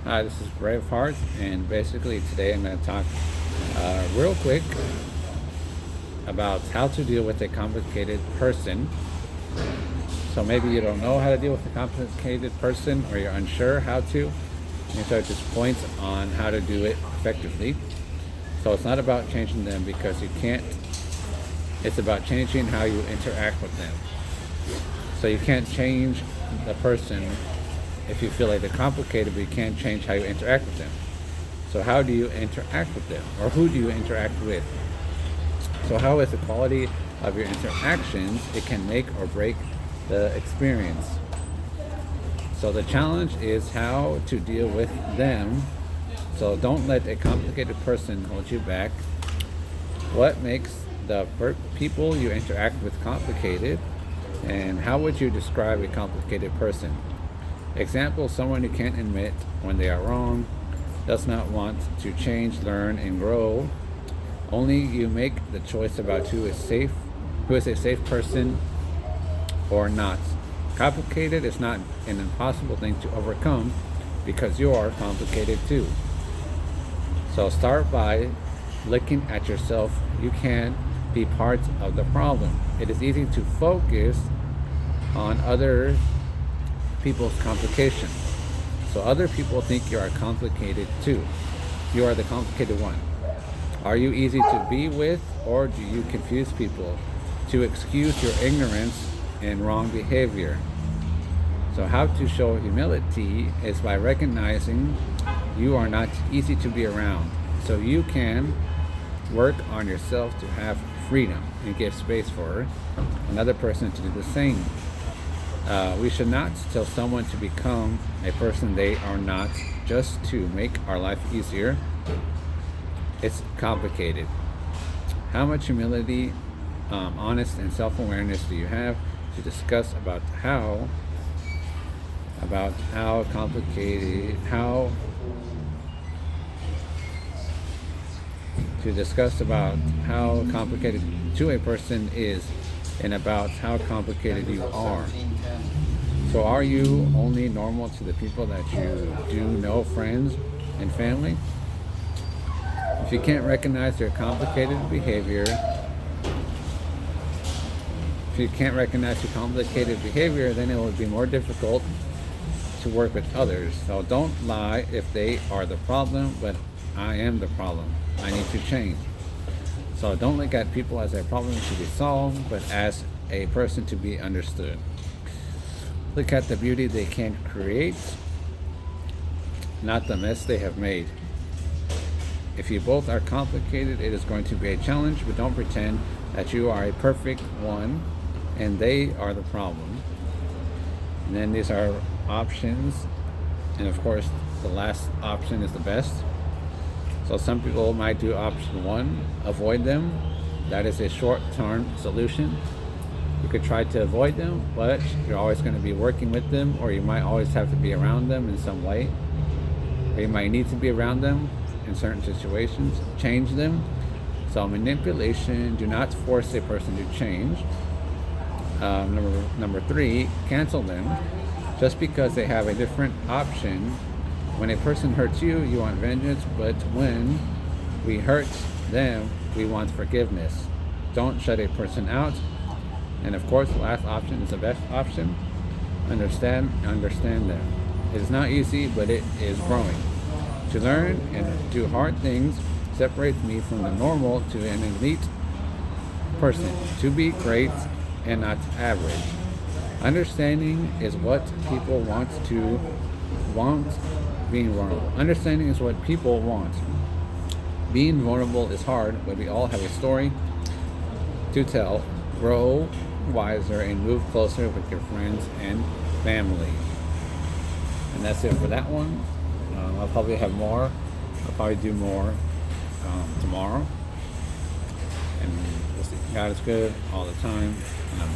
Hi, this is Braveheart, and basically today I'm going to talk real quick about how to deal with a complicated person. So maybe you don't know how to deal with a complicated person, or you're unsure how to, and so it just points on how to do it effectively. So it's not about changing them because you can't. It's about changing how you interact with them. So you can't change the person if you feel like they're complicated, but you can't change how you interact with them. So how do you interact with them, or who do you interact with? So how is the quality of your interactions? It can make or break the experience. So the challenge is how to deal with them. So don't let a complicated person hold you back. What makes the people you interact with complicated, and how would you describe a complicated person? Example, someone who can't admit when they are wrong, does not want to change, learn, and grow. Only you make the choice about who is a safe person or not. Complicated is not an impossible thing to overcome because you are complicated too. So start by looking at yourself. You can be part of the problem. It is easy to focus on other people's complications. So other people think you are complicated too. You are the complicated one. Are you easy to be with, or do you confuse people to excuse your ignorance and wrong behavior? So how to show humility is by recognizing you are not easy to be around. So you can work on yourself to have freedom and give space for another person to do the same. We should not tell someone to become a person they are not just to make our life easier. It's complicated. How much humility, honest, and self-awareness do you have to discuss about how complicated to a person is, and about how complicated you are. So are you only normal to the people that you do know, friends and family? If you can't recognize their complicated behavior, then it will be more difficult to work with others. So don't lie if they are the problem, but I am the problem. I need to change. So don't look at people as a problem to be solved, but as a person to be understood. Look at the beauty they can create, not the mess they have made. If you both are complicated, it is going to be a challenge, but don't pretend that you are a perfect one and they are the problem. And then these are options, and of course the last option is the best. So some people might do option one, avoid them. That is a short-term solution. You could try to avoid them, but you're always going to be working with them, or you might always have to be around them in some way, or you might need to be around them in certain situations. Change them. So manipulation, do not force a person to change. Number 3, cancel them. Just because they have a different option. When a person hurts you, you want vengeance, but when we hurt them, we want forgiveness. Don't shut a person out. And of course, the last option is the best option. Understand them. It is not easy, but it is growing. To learn and do hard things separates me from the normal to an elite person. To be great and not average. Understanding is what people want. Being vulnerable. Understanding is what people want. Being vulnerable is hard, but we all have a story to tell. Grow wiser and move closer with your friends and family. And that's it for that one. I'll probably have more. I'll probably do more tomorrow. And we'll see. God is good all the time. And I'm